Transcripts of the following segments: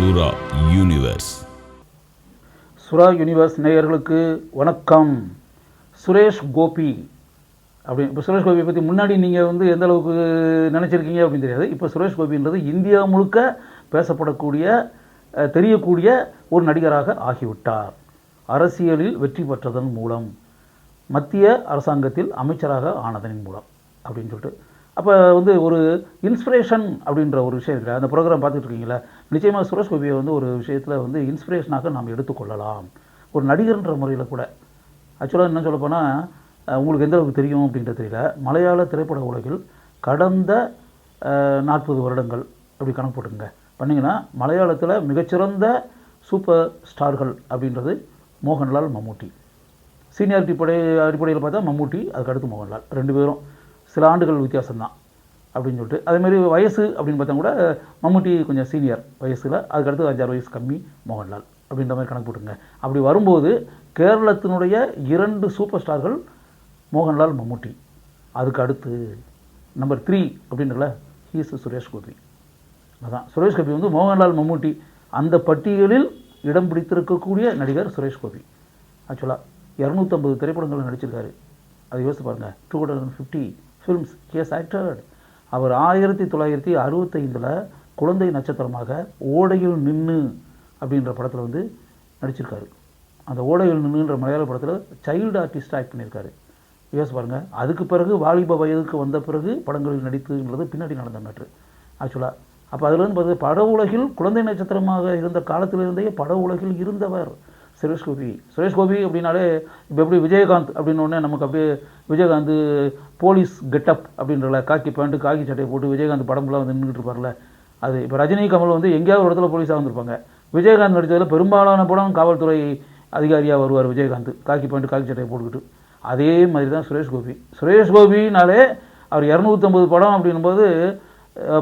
சுரா யூனிவர்ஸ். சுரா யூனிவர்ஸ் நேயர்களுக்கு வணக்கம். சுரேஷ் கோபி அப்படி இப்போ சுரேஷ் கோபியை பற்றி முன்னாடி நீங்கள் எந்த அளவுக்கு நினச்சிருக்கீங்க அப்படின்னு தெரியாது. இப்போ சுரேஷ் கோபின்றது இந்தியா முழுக்க பேசப்படக்கூடிய தெரியக்கூடிய ஒரு நடிகராக ஆகிவிட்டார். அரசியலில் வெற்றி பெற்றதன் மூலம், மத்திய அரசாங்கத்தில் அமைச்சராக ஆனதன் மூலம் அப்படின்னு சொல்லிட்டு அப்போ ஒரு இன்ஸ்பிரேஷன் அப்படின்ற ஒரு விஷயம் இருக்குல்ல, அந்த ப்ரோக்ராம் பார்த்துட்டு இருக்கீங்களா, நிச்சயமாக சுரேஷ் கோபியை ஒரு விஷயத்தில் இன்ஸ்பிரேஷனாக நாம் எடுத்துக்கொள்ளலாம். ஒரு நடிகர்ன்ற முறையில் கூட. ஆக்சுவலாக என்ன சொல்லப்போனால், உங்களுக்கு எந்த அளவுக்கு தெரியும் அப்படின்றது தெரியல, மலையாள திரைப்பட உலகில் கடந்த 40 வருடங்கள் அப்படி கணக்கு போட்டுங்க பண்ணிங்கன்னா, மலையாளத்தில் மிகச்சிறந்த சூப்பர் ஸ்டார்கள் அப்படின்றது மோகன்லால், மம்முட்டி. சீனியாரிட்டி அடிப்படையில் பார்த்தா மம்முட்டி, அதுக்கடுத்து மோகன்லால், 2 பேரும் சில ஆண்டுகள் வித்தியாசம்தான் அப்படின்னு சொல்லிட்டு. அதேமாதிரி வயசு அப்படின்னு பார்த்தா கூட மம்முட்டி கொஞ்சம் சீனியர் வயசில், அதுக்கடுத்து 5-6 வயசு கம்மி மோகன்லால் அப்படின்ற மாதிரி கணக்கு போட்டுங்க. அப்படி வரும்போது கேரளத்தினுடைய 2 சூப்பர் ஸ்டார்கள் மோகன்லால், மம்முட்டி. அதுக்கு அடுத்து நம்பர் 3 அப்படின்றல ஹீஸ் சுரேஷ் கோபி. அதான் சுரேஷ் கோபி மோகன்லால், மம்முட்டி அந்த பட்டியலில் இடம் பிடித்திருக்கக்கூடிய நடிகர் சுரேஷ் கோபி. ஆக்சுவலாக 250 திரைப்படங்கள் நடிச்சிருக்காரு. அதை யோசித்து பாருங்கள். 250 ஃபில்ம்ஸ் ஹி ஹஸ் ஆக்டட். அவர் 1965 குழந்தை நட்சத்திரமாக ஓடையில் நின்று அப்படின்ற படத்தில் நடிச்சிருக்காரு. அந்த ஓடையில் நின்றுன்ற மலையாள படத்தில் சைல்டு ஆர்டிஸ்ட் ஆக்ட் பண்ணியிருக்காரு. யோசிச்சு பாருங்கள். அதுக்கு பிறகு வாலிப வயதுக்கு வந்த பிறகு படங்களில் நடித்துன்றது பின்னாடி நடந்த மேட்ரு ஆக்சுவலாக. அப்போ அதில் பார்த்து பட உலகில் குழந்தை நட்சத்திரமாக இருந்த காலத்திலிருந்தே பட உலகில் இருந்தவர் சுரேஷ் கோபி. சுரேஷ் கோபி அப்படின்னாலே இப்போ எப்படி விஜயகாந்த் அப்படின்னோடனே நமக்கு அப்படியே விஜயகாந்த் போலீஸ் கெட்டப் அப்படின்றல, காக்கி பேண்ட்டு காக்கி சட்டையை போட்டு விஜயகாந்த் படம்லாம் நின்றுட்டு இருப்பார்ல, அது இப்போ ரஜினி, கமல் எங்கேயாவது ஒரு இடத்துல போலீஸாக வந்திருப்பாங்க. விஜயகாந்த் நடித்ததில் பெரும்பாலான படம் காவல்துறை அதிகாரியாக வருவார் விஜயகாந்த், காக்கி பேண்ட்டு காக்கி சட்டையை போட்டுக்கிட்டு. அதே மாதிரி தான் சுரேஷ் கோபி. சுரேஷ் கோபினாலே அவர் 250 படம் அப்படின்போது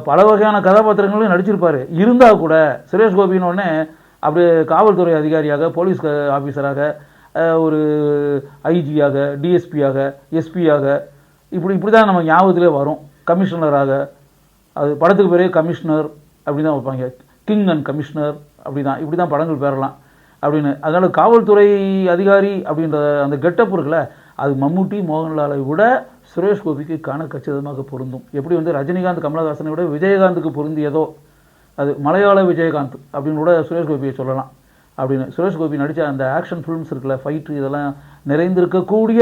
பல வகையான கதாபாத்திரங்களும் நடிச்சிருப்பார். இருந்தால் கூட சுரேஷ் கோபின்னொடனே அப்படியே காவல்துறை அதிகாரியாக, போலீஸ் ஆஃபீஸராக, ஒரு ஐஜியாக, டிஎஸ்பியாக, எஸ்பியாக, இப்படி தான் நம்ம ஞாபகத்திலே வரும். கமிஷனராக, அது படத்துக்கு பேரே கமிஷனர் அப்படி தான் வைப்பாங்க, கிங் அண்ட் கமிஷனர் இப்படி தான் படங்கள் பேரலாம் அப்படின்னு. அதனால் காவல்துறை அதிகாரி அப்படின்ற அந்த கெட்டப் இருக்குல்ல, அது மம்முட்டி, மோகன்லாலை விட சுரேஷ் கோபிக்கு காண கச்சிதமாக பொருந்தும். எப்படி ரஜினிகாந்த், கமலஹாசனை விட விஜயகாந்துக்கு பொருந்தியதோ, அது மலையாள விஜயகாந்த் அப்படின்னு கூட சுரேஷ் கோபியை சொல்லலாம். அப்படின்னு சுரேஷ் கோபி நடித்த அந்த ஆக்ஷன் ஃபிலிம்ஸ் இருக்குல்ல, ஃபைட்டு இதெல்லாம் நிறைந்திருக்கக்கூடிய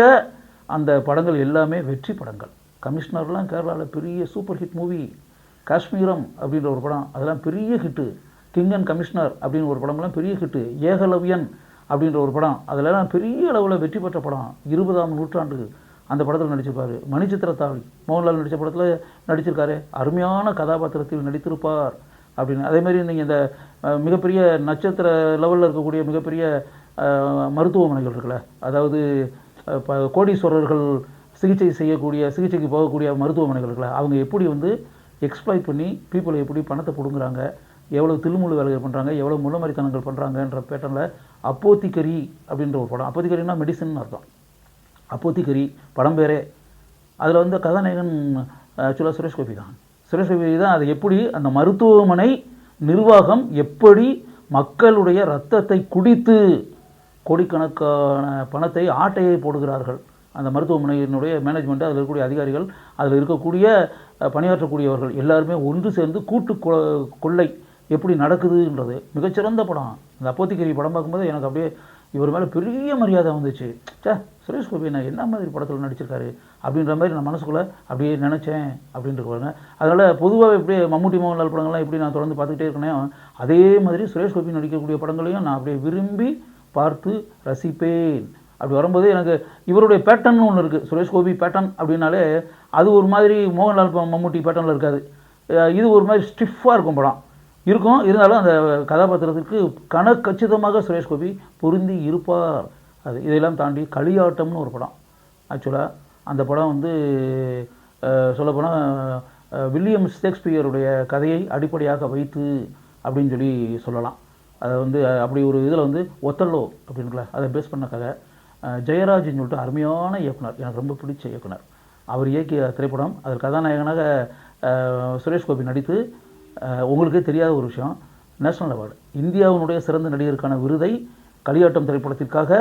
அந்த படங்கள் எல்லாமே வெற்றி படங்கள். கமிஷனர்லாம் கேரளாவில் பெரிய சூப்பர் ஹிட் மூவி. காஷ்மீரம் அப்படின்ற ஒரு படம், அதெல்லாம் பெரிய ஹிட்டு. கிங் அண்ட் கமிஷனர் அப்படின்னு ஒரு படம்லாம் பெரிய ஹிட்டு. ஏகலவ்யன் அப்படின்ற ஒரு படம், அதிலெல்லாம் பெரிய அளவில் வெற்றி பெற்ற படம். 20ஆம் நூற்றாண்டு அந்த படத்தில் நடிச்சிருப்பார். மணிச்சித்திரத்தாவளி மோகன்லால் நடித்த படத்தில் நடிச்சிருக்காரு. அருமையான கதாபாத்திரத்தில் நடித்திருப்பார் அப்படின்னு. அதேமாதிரி நீங்கள் இந்த மிகப்பெரிய நட்சத்திர லெவலில் இருக்கக்கூடிய மிகப்பெரிய மருத்துவமனைகள் இருக்குல்ல, அதாவது கோடீஸ்வரர்கள் சிகிச்சைக்கு போகக்கூடிய மருத்துவமனைகள் இருக்குல்ல, அவங்க எப்படி எக்ஸ்ப்ளாய்ட் பண்ணி பீப்புளை எப்படி பணத்தை பிடுங்குறாங்க, எவ்வளோ தில்முழு வேலைகள் பண்ணுறாங்க, எவ்வளோ முள்ளமரித்தனங்கள் பண்ணுறாங்கன்ற பேட்டர்னில் அப்போத்திக்கரி அப்படின்ற ஒரு படம். அப்போத்திக்கரினா மெடிசன் அர்த்தம். அப்போத்திக்கரி படம் பேரே. அதில் கதாநாயகன் ஆக்சுவலாக சுரேஷ் கோபி தான். சுரேஷ் கோபி தான் அதை எப்படி அந்த மருத்துவமனை நிர்வாகம் எப்படி மக்களுடைய இரத்தத்தை குடித்து கோடிக்கணக்கான பணத்தை ஆட்டையை போடுகிறார்கள். அந்த மருத்துவமனையினுடைய மேனேஜ்மெண்ட்டு, அதில் இருக்கக்கூடிய அதிகாரிகள், அதில் இருக்கக்கூடிய பணியாற்றக்கூடியவர்கள் எல்லாருமே ஒன்று சேர்ந்து கூட்டு கொள்ளை எப்படி நடக்குதுன்றது மிகச்சிறந்த படம். அந்த அப்போத்திக்கரி படம் பார்க்கும்போது எனக்கு அப்படியே இவர் மேலே பெரிய மரியாதை வந்துச்சு. சுரேஷ் கோபி நான் என்ன மாதிரி படத்தில் நடிச்சிருக்காரு அப்படின்ற மாதிரி நான் மனசுக்குள்ளே அப்படியே நினச்சேன் அப்படின்ட்டு பாருங்க. அதனால் பொதுவாக எப்படியே மம்முட்டி, மோகன்லால் படங்கள்லாம் எப்படி நான் தொடர்ந்து பார்த்துக்கிட்டே இருக்கேன், அதே மாதிரி சுரேஷ் கோபி நடிக்கக்கூடிய படங்களையும் நான் அப்படியே விரும்பி பார்த்து ரசிப்பேன். அப்படி வரும்போது எனக்கு இவருடைய பேட்டர்ன் ஒன்று இருக்குது. சுரேஷ் கோபி பேட்டர்ன் அப்படின்னாலே அது ஒரு மாதிரி மோகன்லால், மம்முட்டி பேட்டர்னில் இருக்காது. இது ஒரு மாதிரி ஸ்டிஃபாக இருக்கும் படம் இருக்கும். இருந்தாலும் அந்த கதாபாத்திரத்திற்கு கச்சிதமாக சுரேஷ் கோபி பொருந்தி இருப்பார். அது இதெல்லாம் தாண்டி களியாட்டம்னு ஒரு படம். ஆக்சுவலாக அந்த படம் சொல்லப்போனால் வில்லியம் ஷேக்ஸ்பியருடைய கதையை அடிப்படையாக வைத்து அப்படின்னு சொல்லலாம். அதை அப்படி ஒரு இதில் ஒத்தல்லோ அப்படின்னுல அதை பேஸ் பண்ண கதை. ஜெயராஜ்னு சொல்லிட்டு அருமையான இயக்குனர், எனக்கு ரொம்ப பிடிச்ச இயக்குனர். அவர் இயக்கிய திரைப்படம். அதில் கதாநாயகனாக சுரேஷ் கோபி நடித்து, உங்களுக்கே தெரியாத ஒரு விஷயம், நேஷனல் அவார்டு, இந்தியாவினுடைய சிறந்த நடிகருக்கான விருதை களியாட்டம் திரைப்படத்திற்காக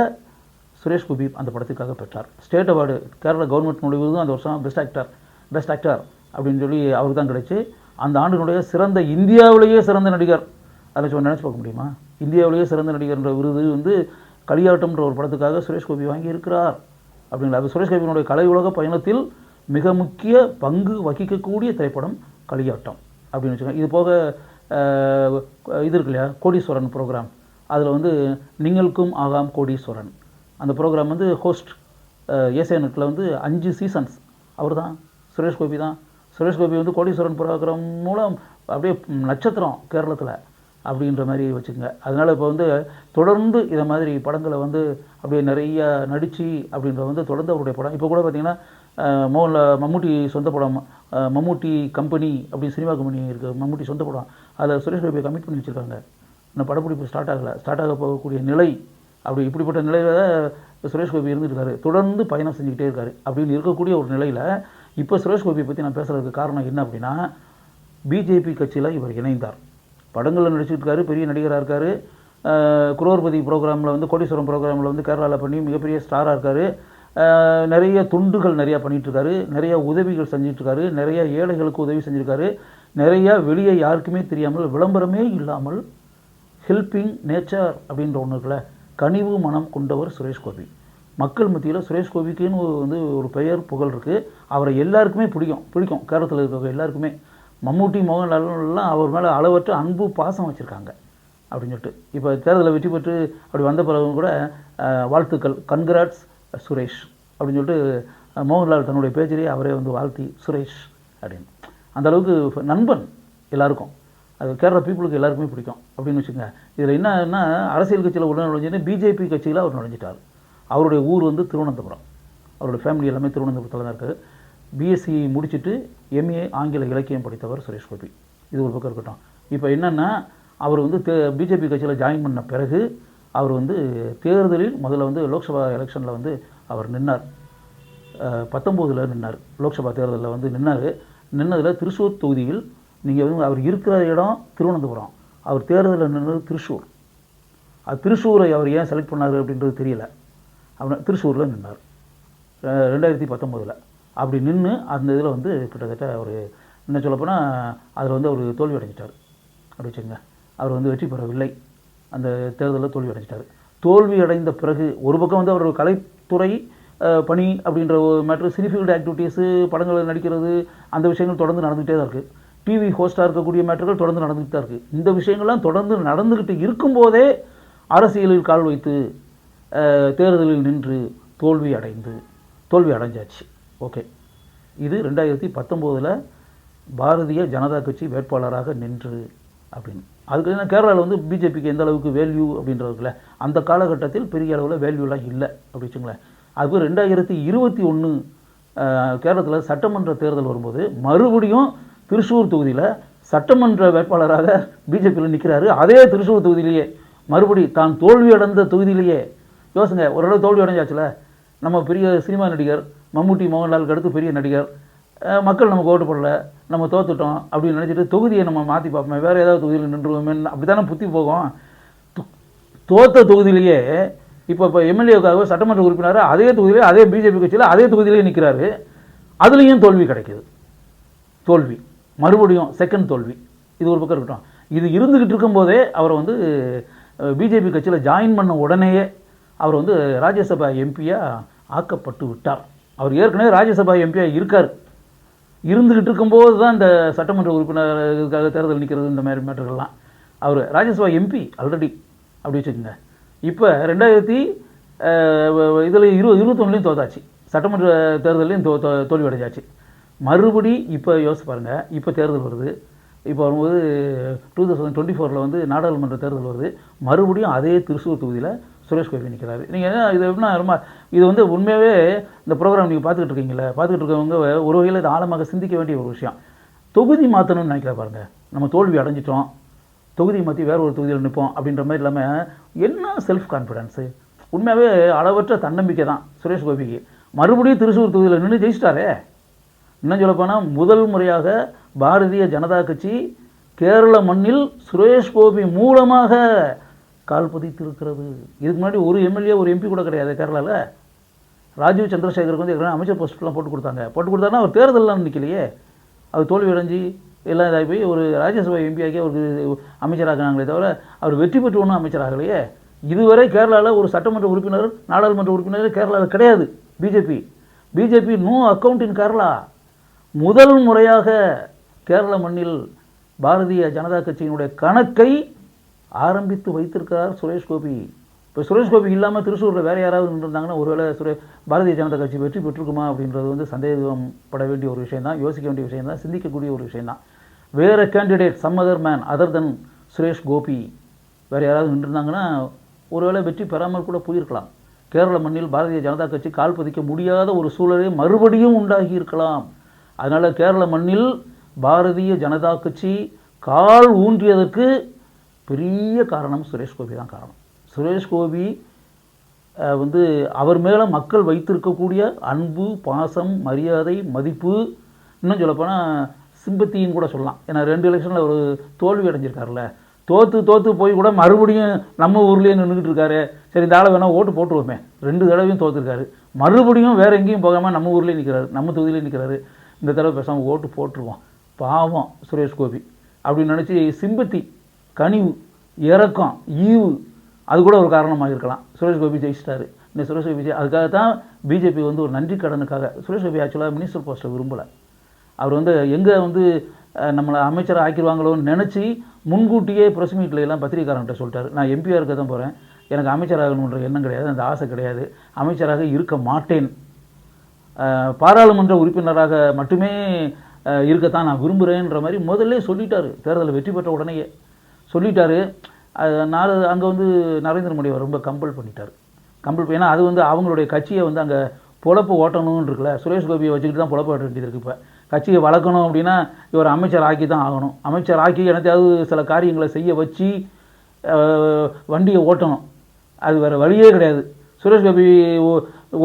சுரேஷ் கோபி அந்த படத்திற்காக பெற்றார். ஸ்டேட் அவார்டு கேரளா கவர்மெண்ட்டினுடைய விருதும் அந்த வருஷம் பெஸ்ட் ஆக்டர் அப்படின்னு சொல்லி அவருக்கு தான் கிடைச்சி. அந்த ஆண்டினுடைய சிறந்த இந்தியாவிலேயே சிறந்த நடிகர், அதில் நினச்சி பார்க்க முடியுமா? இந்தியாவிலேயே சிறந்த நடிகர்ன்ற விருது வந்து களியாட்டம்ன்ற ஒரு படத்துக்காக சுரேஷ் கோபி வாங்கி இருக்கிறார் அப்படிங்களா? அது சுரேஷ் கோபியினுடைய கலை உலக பயணத்தில் மிக முக்கிய பங்கு வகிக்கக்கூடிய திரைப்படம் களியாட்டம் அப்படின்னு வச்சுக்கோங்க. இது போக இது இருக்கு இல்லையா, கோடீஸ்வரன் ப்ரோக்ராம், அதில் வந்து நீங்களுக்கும் ஆகாம் கோடீஸ்வரன் அந்த ப்ரோக்ராம் வந்து ஹோஸ்ட் ஏசியா நெட்டில் வந்து 5 சீசன்ஸ் அவர் தான், சுரேஷ் கோபி தான். சுரேஷ் கோபி வந்து கோடீஸ்வரன் ப்ரோக்ராம் மூலம் அப்படியே நட்சத்திரம் கேரளத்தில் அப்படின்ற மாதிரி வச்சுக்கோங்க. அதனால் இப்போ வந்து தொடர்ந்து இதை மாதிரி படங்களை வந்து அப்படியே நிறைய நடித்து அப்படின்ற வந்து தொடர்ந்து அவருடைய படம். இப்போ கூட பார்த்திங்கன்னா மம்முட்டி சொந்த படம், மம்முட்டி கம்பெனி அப்படி சினிமா கம்பெனி இருக்குது, மம்முட்டி சொந்த படம், அதில் சுரேஷ் கோபியை கமிட் பண்ணி வச்சுருக்காங்க. இன்னும் படப்பிடிப்பு ஸ்டார்ட் ஆக போகக்கூடிய நிலை. அப்படி இப்படிப்பட்ட நிலையில் சுரேஷ் கோபி இருந்துருக்காரு, தொடர்ந்து பயணம் செஞ்சுக்கிட்டே இருக்காரு. அப்படின்னு இருக்கக்கூடிய ஒரு நிலையில் இப்போ சுரேஷ் கோபியை பற்றி நான் பேசுகிறதுக்கு காரணம் என்ன அப்படின்னா, பிஜேபி கட்சியில் இவர் இணைந்தார், படங்களில் நடிச்சுட்டு இருக்காரு, பெரிய நடிகராக இருக்கார். குரோர்பதி ப்ரோக்ராமில் வந்து கோடீஸ்வரம் ப்ரோக்ராமில் வந்து கேரளாவில் பண்ணி மிகப்பெரிய ஸ்டாராக இருக்கார். நிறைய துண்டுகள் நிறையா பண்ணிகிட்ருக்காரு, நிறைய உதவிகள் செஞ்சிட்ருக்காரு, நிறைய ஏழைகளுக்கு உதவி செஞ்சுருக்காரு, நிறையா வெளியே யாருக்குமே தெரியாமல் விளம்பரமே இல்லாமல் ஹெல்பிங் நேச்சர் அப்படின்ற ஒன்று இருக்குல்ல, கனிவு மனம் கொண்டவர் சுரேஷ் கோபி. மக்கள் மத்தியில் சுரேஷ் கோபிக்குன்னு வந்து ஒரு பெயர் புகழ் இருக்குது. அவரை எல்லாருக்குமே பிடிக்கும் கேரளத்தில் இருக்கிற எல்லாருக்குமே. மம்முட்டி மோகன்லால்லாம் அவர் மேலே அளவற்ற அன்பு பாசம் வச்சுருக்காங்க அப்படின்னு சொல்லிட்டு. இப்போ தேர்தலில் வெற்றி பெற்று அப்படி வந்த பிறகு கூட வாழ்த்துக்கள், கன்கிராட்ஸ் சுரேஷ் அப்படின்னு சொல்லிட்டு மோகன்லால் தன்னுடைய பேச்சிலேயே அவரே வந்து வாழ்த்தி சுரேஷ் அப்படின்னு. அந்தளவுக்கு நண்பன் எல்லாருக்கும், அது கேரளா பீப்புளுக்கு எல்லாருக்குமே பிடிக்கும் அப்படின்னு வச்சுக்கோங்க. இதில் என்னன்னா, அரசியல் கட்சியில் உள்ள நுழைஞ்சுன்னு பிஜேபி கட்சியில் அவர் நுழைஞ்சிட்டார். அவருடைய ஊர் வந்து திருவனந்தபுரம், அவருடைய ஃபேமிலி எல்லாமே திருவனந்தபுரத்தில் தான் இருக்குது. பிஎஸ்சி முடிச்சுட்டு எம்ஏ ஆங்கில இலக்கியம் படித்தவர் சுரேஷ் கோபி. இது ஒரு பக்கம் இருக்கட்டும். இப்போ என்னென்னா, அவர் வந்து பிஜேபி கட்சியில் ஜாயின் பண்ண பிறகு அவர் வந்து தேர்தலில் முதல்ல வந்து லோக்சபா எலெக்ஷனில் வந்து அவர் நின்னார். 19 நின்னார். லோக்சபா தேர்தலில் வந்து நின்னதில் திருச்சூர் தொகுதியில், நீங்கள் வந்து அவர் இருக்கிற இடம் திருவனந்தபுரம், அவர் தேர்தலில் நின்றது திருச்சூர். அது திருச்சூரை அவர் ஏன் செலக்ட் பண்ணார் அப்படின்றது தெரியல. அவர் திருச்சூரில் நின்னார் 2019. அப்படி நின்று அந்த இதில் வந்து கிட்டத்தட்ட அவர் என்ன சொல்லப்போனால் அதில் வந்து அவர் தோல்வி அடைஞ்சிட்டார் அப்படி வச்சுக்கோங்க. அவர் வந்து வெற்றி பெறவில்லை, அந்த தேர்தலில் தோல்வி அடைஞ்சிட்டார். தோல்வி அடைந்த பிறகு ஒரு பக்கம் வந்து அவர் கலைத்துறை பணி அப்படின்ற ஒரு மேட்ரு, சினிஃபீல்டு ஆக்டிவிட்டீஸு, படங்கள் நடிக்கிறது, அந்த விஷயங்கள் தொடர்ந்து நடந்துகிட்டே தான் இருக்குது. டிவி ஹோஸ்ட்டாக இருக்கக்கூடிய மேட்டர்கள் தொடர்ந்து நடந்துகிட்டு தான் இருக்குது. இந்த விஷயங்கள்லாம் தொடர்ந்து நடந்துக்கிட்டு இருக்கும்போதே அரசியலில் கால் வைத்து தேர்தலில் நின்று தோல்வி அடைஞ்சாச்சு. ஓகே, இது 2019 பாரதிய ஜனதா கட்சி வேட்பாளராக நின்று அப்படின்னு. அதுக்கு என்ன, கேரளாவில் வந்து பிஜேபிக்கு எந்த அளவுக்கு வேல்யூ அப்படின்றதுல அந்த காலகட்டத்தில் பெரிய அளவில் வேல்யூலாம் இல்லை அப்படி வச்சுங்களேன். அது 2021 கேரளத்தில் சட்டமன்ற தேர்தல் வரும்போது மறுபடியும் திருச்சூர் தொகுதியில் சட்டமன்ற வேட்பாளராக பிஜேபியில் நிற்கிறாரு. அதே திருச்சூர் தொகுதியிலேயே மறுபடி தான் தோல்வி அடைந்த தொகுதியிலேயே. யோசிங்க, ஓரளவு தோல்வி அடைஞ்சாச்சுல. நம்ம பெரிய சினிமா நடிகர், மம்முட்டி மோகன்லாலுக்கு அடுத்து பெரிய நடிகர், மக்கள் நமக்கு ஓட்டு போடல, நம்ம தோத்துட்டோம் அப்படின்னு நினச்சிட்டு தொகுதியை நம்ம மாற்றி பார்ப்போமே, வேறு ஏதாவது தொகுதியில் நின்றுவோமே, அப்படி தானே புத்தி போகும். தோத்த தொகுதியிலேயே இப்போ எம்எல்ஏவுக்காக சட்டமன்ற உறுப்பினர் அதே தொகுதியிலே, அதே பிஜேபி கட்சியில் அதே தொகுதியிலே நிற்கிறாரு. அதுலேயும் தோல்வி கிடைக்கிது. மறுபடியும் செகண்ட் தோல்வி. இது ஒரு பக்கம் இருக்கட்டும். இது இருந்துக்கிட்டு இருக்கும்போதே அவரை வந்து பிஜேபி கட்சியில் ஜாயின் பண்ண உடனேயே அவர் வந்து ராஜ்யசபா எம்பியாக ஆக்கப்பட்டு விட்டார். அவர் ஏற்கனவே ராஜ்யசபா எம்பியாக இருந்துக்கிட்டு இருக்கும்போது தான் இந்த சட்டமன்ற உறுப்பினருக்காக தேர்தல் நிற்கிறது, இந்த மாதிரி மேட்டர்கள்லாம். அவர் ராஜ்யசபா எம்பி ஆல்ரெடி அப்படி வச்சுக்கோங்க. இப்போ 2021 தோத்தாச்சு, சட்டமன்ற தேர்தலையும் தோல்வி அடைஞ்சாச்சு. மறுபடி இப்போ யோசிச்சு பாருங்கள், இப்போ தேர்தல் வருது. இப்போ வரும்போது 2024 வந்து நாடாளுமன்ற தேர்தல் வருது. மறுபடியும் அதே திருச்சூர் தொகுதியில் சுரேஷ் கோபி நிற்கிறாரு. நீங்கள் இது எப்படின்னா ரொம்ப இது வந்து உண்மையாகவே இந்த ப்ரோக்ராம் நீங்கள் பார்த்துக்கிட்டு இருக்கவங்க ஒரு வகையில் இது ஆழமாக சிந்திக்க வேண்டிய ஒரு விஷயம். தொகுதி மாற்றணும்னு நினைக்கிற பாருங்கள். நம்ம தோல்வி அடைஞ்சிட்டோம், தொகுதி மாற்றி வேறு ஒரு தொகுதியில் நிற்போம் அப்படின்ற மாதிரி இல்லாமல் என்ன செல்ஃப் கான்ஃபிடென்ஸு, உண்மையாகவே அளவற்ற தன்னம்பிக்கை தான் சுரேஷ் கோபிக்கு. மறுபடியும் திருச்சூர் தொகுதியில் நின்று ஜெயிச்சிட்டாரே. இன்னும் சொல்லப்போனால் முதல் முறையாக பாரதிய ஜனதா கட்சி கேரள மண்ணில் சுரேஷ் கோபி மூலமாக கால் பதித்திருக்கிறது. இதுக்கு முன்னாடி ஒரு எம்எல்ஏ ஒரு எம்பி கூட கிடையாது கேரளாவில். ராஜீவ் சந்திரசேகருக்கு வந்து அமைச்சர் போஸ்ட்லாம் போட்டு கொடுத்தாருன்னா அவர் தேர்தலெலாம் நிற்கலையே. அவர் தோல்வி அடைஞ்சு எல்லாம் இதாகி போய் ஒரு ராஜ்யசபா எம்பி ஆகி அவருக்கு அமைச்சராகினாங்களே தவிர அவர் வெற்றி பெற்று ஒன்றும் அமைச்சராகலையே. இதுவரை கேரளாவில் ஒரு சட்டமன்ற உறுப்பினர் நாடாளுமன்ற உறுப்பினர் கேரளாவில் கிடையாது. பிஜேபி நோ அக்கவுண்ட் இன் கேரளா. முதல் முறையாக கேரள மண்ணில் பாரதிய ஜனதா கட்சியினுடைய கணக்கை ஆரம்பித்து வைத்திருக்கிறார் சுரேஷ் கோபி. இப்போ சுரேஷ் கோபி இல்லாமல் திருச்சூரில் வேறு யாராவது நின்றுருந்தாங்கன்னா ஒருவேளை பாரதிய ஜனதா கட்சி வெற்றி பெற்றிருக்குமா அப்படின்றது வந்து சந்தேகப்பட வேண்டிய ஒரு விஷயம் தான், யோசிக்க வேண்டிய விஷயம் தான், சிந்திக்கக்கூடிய ஒரு விஷயம் தான். வேறு candidate some other man other then Suresh Gopi வேறு யாராவது நின்றுருந்தாங்கன்னா ஒருவேளை வெற்றி பெறாமல் கூட போயிருக்கலாம். கேரள மண்ணில் பாரதிய ஜனதா கட்சி கால் பதிக்க முடியாத ஒரு சூழலை மறுபடியும் உண்டாகி இருக்கலாம். அதனால் கேரள மண்ணில் பாரதிய ஜனதா கட்சி கால் ஊன்றியதற்கு பெரிய காரணம் சுரேஷ் கோபி தான் காரணம். சுரேஷ் கோபி வந்து அவர் மேலே மக்கள் வைத்திருக்கக்கூடிய அன்பு, பாசம், மரியாதை, மதிப்பு, இன்னும் சொல்லப்போனால் சிம்பத்தின்னு கூட சொல்லலாம். ஏன்னா 2 எலெக்ஷனில் ஒரு தோல்வி அடைஞ்சிருக்காருல்ல, தோற்று போய் கூட மறுபடியும் நம்ம ஊர்லேயே நின்றுக்கிட்டு இருக்காரு. சரி இந்த ஆளை வேணால் ஓட்டு போட்டுருவோமே, 2 தடவையும் தோற்றுருக்காரு, மறுபடியும் வேறு எங்கேயும் போகாமல் நம்ம ஊர்லேயே நிற்கிறாரு, நம்ம தொகுதியிலே நிற்கிறாரு. இந்த தடவை பேசாமல் ஓட்டு போட்டுருவோம், பாவம் சுரேஷ் கோபி அப்படின்னு நினச்சி சிம்பத்தி, கனிவு, இரக்கம், ஈவு அது கூட ஒரு காரணமாக இருக்கலாம். சுரேஷ் கோபி ஜெயிச்சிட்டாரு. இந்த சுரேஷ் கோபி அதுக்காக தான் பிஜேபி வந்து ஒரு நன்றி கடனுக்காக சுரேஷ் கோபி ஆக்சுவலாக மினிஸ்டர் போஸ்ட்டை விரும்பலை. அவர் வந்து எங்கே வந்து நம்மளை அமைச்சராக ஆக்கிடுவாங்களோன்னு நினச்சி முன்கூட்டியே ப்ரெஸ் மீட்டில் எல்லாம் பத்திரிகைக்காரன்கிட்ட சொல்லிட்டாரு, நான் எம்பியாக இருக்க தான் போகிறேன், எனக்கு அமைச்சராகணுன்ற எண்ணம் கிடையாது, அந்த ஆசை கிடையாது, அமைச்சராக இருக்க மாட்டேன், பாராளுமன்ற உறுப்பினராக மட்டுமே இருக்கத்தான் நான் விரும்புகிறேன்ற மாதிரி முதல்ல சொல்லிட்டாரு. தேர்தலில் வெற்றி பெற்ற உடனேயே சொல்லிட்டாரு. அங்கே வந்து நரேந்திர மோடி அவர் ரொம்ப கம்பல் பண்ணிட்டார். ஏன்னா அது வந்து அவங்களுடைய கட்சியை வந்து அங்கே பொழப்பு ஓட்டணும்னு இருக்குல்ல, சுரேஷ் கோபியை வச்சுக்கிட்டு தான் பொழப்பு ஓட்ட வேண்டியது இருக்குது. இப்போ கட்சியை வளர்க்கணும் அப்படின்னா இவர் அமைச்சர் ஆக்கி தான் ஆகணும். அமைச்சர் ஆக்கி எனக்காவது சில காரியங்களை செய்ய வச்சு வண்டியை ஓட்டணும், அது வேறு வழியே கிடையாது. சுரேஷ் கோபி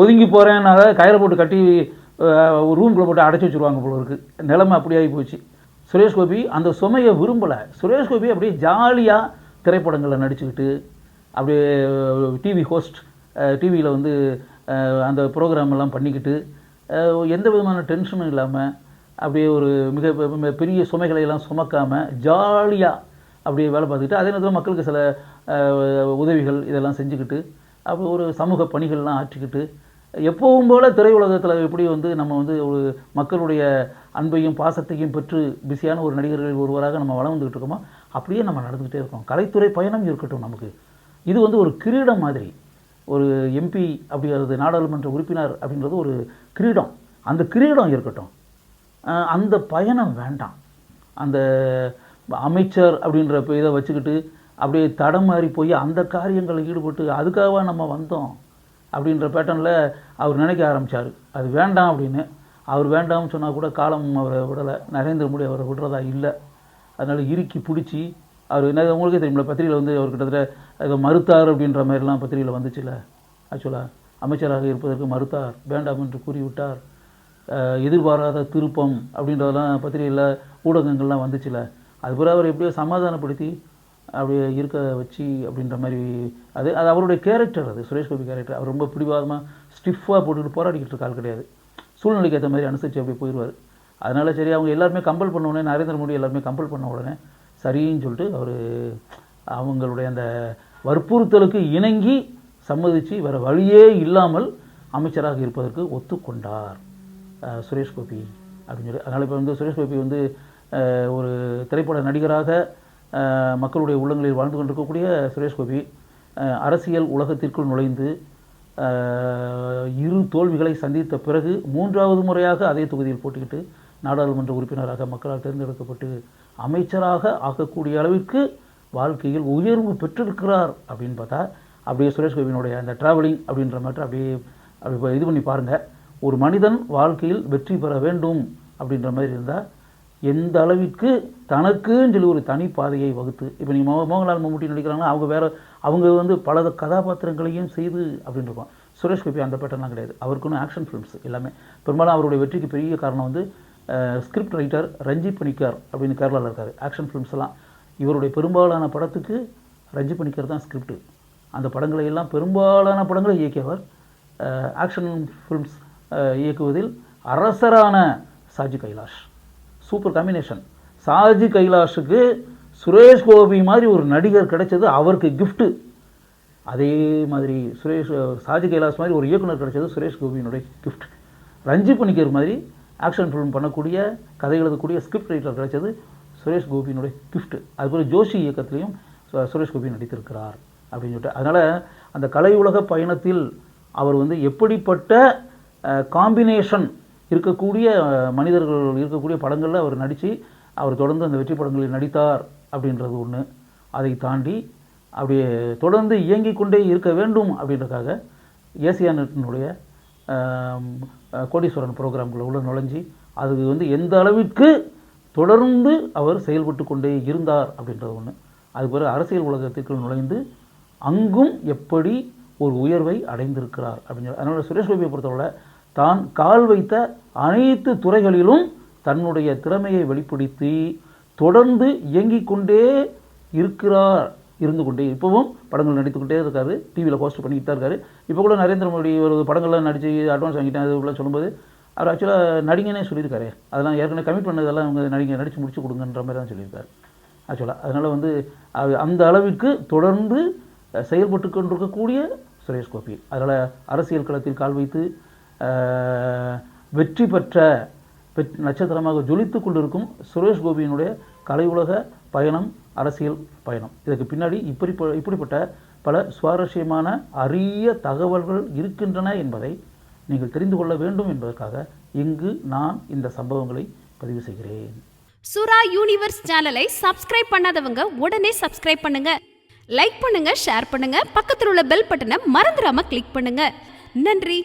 ஒதுங்கி போகிறேன்னால கயிறை போட்டு கட்டி ரூம்குள்ளே போட்டு அடைச்சி வச்சுருவாங்க போல இருக்குது. நிலைமை அப்படியாகி போச்சு. சுரேஷ் கோபி அந்த சுமையை விரும்பலை. சுரேஷ் கோபி அப்படியே ஜாலியாக திரைப்படங்களில் நடிச்சுக்கிட்டு அப்படியே டிவி ஹோஸ்ட், டிவியில் வந்து அந்த ப்ரோக்ராம் எல்லாம் பண்ணிக்கிட்டு எந்த விதமான டென்ஷனும் இல்லாமல் அப்படியே ஒரு மிக பெரிய சுமைகளை எல்லாம் சுமக்காமல் ஜாலியாக அப்படியே வேலை பார்த்துக்கிட்டு அதே நேரத்தில் மக்களுக்கு சில உதவிகள் இதெல்லாம் செஞ்சுக்கிட்டு அப்போ ஒரு சமூக பணிகள்லாம் ஆற்றிக்கிட்டு எப்பவும் போல் திரையுலகத்தில் எப்படி வந்து நம்ம வந்து ஒரு மக்களுடைய அன்பையும் பாசத்தையும் பெற்று பிஸியான ஒரு நடிகர்களில் ஒருவராக நம்ம வளர்ந்துக்கிட்டு இருக்கோமோ அப்படியே நம்ம நடந்துக்கிட்டே இருக்கோம். கலைத்துறை பயணம் இருக்கட்டும் நமக்கு. இது வந்து ஒரு கிரீடம் மாதிரி. ஒரு எம்பி அப்படிங்கிறது, நாடாளுமன்ற உறுப்பினர் அப்படின்றது ஒரு கிரீடம். அந்த கிரீடம் இருக்கட்டும், அந்த பயணம் வேண்டாம். அந்த அமைச்சர் அப்படின்ற இதை வச்சுக்கிட்டு அப்படியே தடம் மாறி போய் அந்த காரியங்களில் ஈடுபட்டு அதுக்காக நம்ம வந்தோம் அப்படின்ற பேட்டர்னில் அவர் நினைக்க ஆரம்பித்தார். அது வேண்டாம் அப்படின்னு. அவர் வேண்டாம்னு சொன்னால் கூட காலம் அவரை விடலை, நரேந்திர மோடி அவரை விடுறதா இல்லை. அதனால் இறுக்கி பிடிச்சி அவர் என்ன உங்களுக்கே தெரியுமில்ல, பத்திரிகையில் வந்து அவர் கிட்டத்தட்ட ஏதோ மறுத்தார் அப்படின்ற மாதிரிலாம் பத்திரிகையில் வந்துச்சுல்ல. ஆக்சுவலாக அமைச்சராக இருப்பதற்கு மறுத்தார், வேண்டாம் என்று கூறிவிட்டார், எதிர்பாராத திருப்பம் அப்படின்றதெல்லாம் பத்திரிகையில் ஊடகங்கள்லாம் வந்துச்சுல்ல. அது பிறகு அவர் எப்படியோ சமாதானப்படுத்தி அப்படியே இருக்க வச்சு அப்படின்ற மாதிரி அது அவருடைய கேரக்டர். அது சுரேஷ் கோபி கேரக்டர். அவர் ரொம்ப பிடிவாதமாக ஸ்டிஃபாக போட்டுக்கிட்டு போராடிக்கிட்டு இருக்க ஆள் கிடையாது. சூழ்நிலைக்கு ஏற்ற மாதிரி அனுசரித்து அப்படி போயிடுவார். அதனால் சரி அவங்க எல்லாருமே கம்பல் பண்ண உடனே, நரேந்திர மோடி எல்லாருமே கம்பல் பண்ண உடனே சரின்னு சொல்லிட்டு அவர் அவங்களுடைய அந்த வற்புறுத்தலுக்கு இணங்கி சம்மதித்து வேறு வழியே இல்லாமல் அமைச்சராக இருப்பதற்கு ஒத்துக்கொண்டார் சுரேஷ் கோபி அப்படின்னு சொல்லி. அதனால் இப்போ வந்து சுரேஷ் கோபி வந்து ஒரு திரைப்பட நடிகராக மக்களுடைய உள்ளங்களில் வாழ்ந்து கொண்டிருக்கக்கூடிய சுரேஷ் கோபி அரசியல் உலகத்திற்குள் நுழைந்து 2 தோல்விகளை சந்தித்த பிறகு 3வது முறையாக அதே தொகுதியில் போட்டிக்கிட்டு நாடாளுமன்ற உறுப்பினராக மக்களால் தேர்ந்தெடுக்கப்பட்டு அமைச்சராக ஆக்கக்கூடிய அளவிற்கு வாழ்க்கையில் உயர்வு பெற்றிருக்கிறார் அப்படின்னு பார்த்தா அப்படியே சுரேஷ் கோபியினுடைய அந்த ட்ராவலிங் அப்படின்ற மாதிரி அப்படி இது பண்ணி பாருங்கள். ஒரு மனிதன் வாழ்க்கையில் வெற்றி பெற வேண்டும் அப்படின்ற மாதிரி இருந்தால் எந்த அளவிற்கு தனக்குன்னு சொல்லி ஒரு தனி பாதையை வகுத்து, இப்போ நீங்கள் மோகன்லால் மம்முட்டி நடிக்கிறாங்கன்னா அவங்க வந்து பல கதாபாத்திரங்களையும் செய்து அப்படின்னு இருக்கும். சுரேஷ் கோபி அந்த பேட்டர்லாம் கிடையாது. அவருக்குன்னு ஆக்ஷன் ஃபிலிம்ஸ் எல்லாமே பெரும்பாலும் அவருடைய வெற்றிக்கு பெரிய காரணம் வந்து ஸ்கிரிப்ட் ரைட்டர் ரஞ்சி பணிக்கர் அப்படின்னு கேரளாவில் இருக்கார். ஆக்ஷன் ஃபிலிம்ஸ் எல்லாம் இவருடைய பெரும்பாலான படத்துக்கு ரஞ்சி பணிக்கர் தான் ஸ்கிரிப்ட். அந்த படங்களை எல்லாம் பெரும்பாலான படங்களை இயக்கியவர். ஆக்ஷன் ஃபிலிம்ஸ் இயக்குவதில் அரசரான சாஜி கைலாஷ். Super combination. சாஜி கைலாஷுக்கு சுரேஷ் கோபி மாதிரி ஒரு நடிகர் கிடைச்சது அவருக்கு கிஃப்ட்டு. அதே மாதிரி சாஜி கைலாஷ் மாதிரி ஒரு இயக்குனர் கிடைச்சது சுரேஷ் கோபியினுடைய கிஃப்ட். ரஞ்சி பணிக்கர் மாதிரி ஆக்ஷன் ஃபிலிம் பண்ணக்கூடிய, கதை எழுதக்கூடிய ஸ்கிரிப்ட் ரைட்டர் கிடைச்சது சுரேஷ் கோபியினுடைய கிஃப்ட். அதுபோல் ஜோஷி இயக்கத்திலையும் சுரேஷ் கோபி நடித்திருக்கிறார் அப்படின்னு சொல்லிட்டு. அதனால் அந்த கலை உலக பயணத்தில் அவர் வந்து எப்படிப்பட்ட காம்பினேஷன் இருக்கக்கூடிய மனிதர்கள் இருக்கக்கூடிய படங்களில் அவர் நடித்து அவர் தொடர்ந்து அந்த வெற்றி படங்களில் நடித்தார் அப்படின்றது ஒன்று. அதை தாண்டி அப்படியே தொடர்ந்து இயங்கிக் கொண்டே இருக்க வேண்டும் அப்படின்றதுக்காக ஏசியானெட்டினுடைய கோடீஸ்வரன் ப்ரோக்ராம்களை உள்ள நுழைஞ்சி அது வந்து எந்த அளவிற்கு தொடர்ந்து அவர் செயல்பட்டு கொண்டே இருந்தார் அப்படின்றது ஒன்று. அதுபோல் அரசியல் உலகத்திற்குள் நுழைந்து அங்கும் எப்படி ஒரு உயர்வை அடைந்திருக்கிறார் அப்படின்னு. அதனால் சுரேஷ் கோபியை பொறுத்தவரை தான் கால் வைத்த அனைத்து துறைகளிலும் தன்னுடைய திறமையை வெளிப்படுத்தி தொடர்ந்து இயங்கிக் கொண்டே இருந்து கொண்டே இப்போவும் படங்கள் நடித்துக்கொண்டே இருக்காரு. டிவியில் போஸ்ட் பண்ணிக்கிட்டு தான் இருக்காரு. இப்போ கூட நரேந்திர மோடி ஒரு படங்கள்லாம் நடித்து அட்வான்ஸ் வாங்கிட்டேன் அது உள்ள சொல்லும்போது அவர் ஆக்சுவலாக நடிகனே சொல்லியிருக்காரு. அதெல்லாம் ஏற்கனவே கமிட் பண்ணதெல்லாம் அவங்க நடிச்சு முடிச்சு கொடுங்கன்ற மாதிரி தான் சொல்லியிருக்காரு ஆக்சுவலாக. அதனால் வந்து அந்த அளவிற்கு தொடர்ந்து செயல்பட்டு கொண்டிருக்கக்கூடிய சுரேஷ் கோபி. அதனால் அரசியல் களத்தில் கால் வைத்து வெற்றி பெற்ற நட்சத்திரமாக ஜொலித்து கொண்டிருக்கும் சுரேஷ் கோபியினுடைய கலை உலக பயணம், அரசியல் பயணம். இதற்கு பின்னாடி இப்படிப்பட்ட பல சுவாரஸ்யமான அரிய தகவல்கள் இருக்கின்றன என்பதை நீங்கள் தெரிந்து கொள்ள வேண்டும் என்பதற்காக இங்கு நான் இந்த சம்பவங்களை பதிவு செய்கிறேன். சுரா யூனிவர்ஸ் சேனலை சப்ஸ்கிரைப் பண்ணாதவங்க உடனே சப்ஸ்கிரைப் பண்ணுங்க, லைக் பண்ணுங்க, ஷேர் பண்ணுங்க, பக்கத்தில் உள்ள பெல் பட்டனை மறந்துடாம கிளிக் பண்ணுங்க. நன்றி.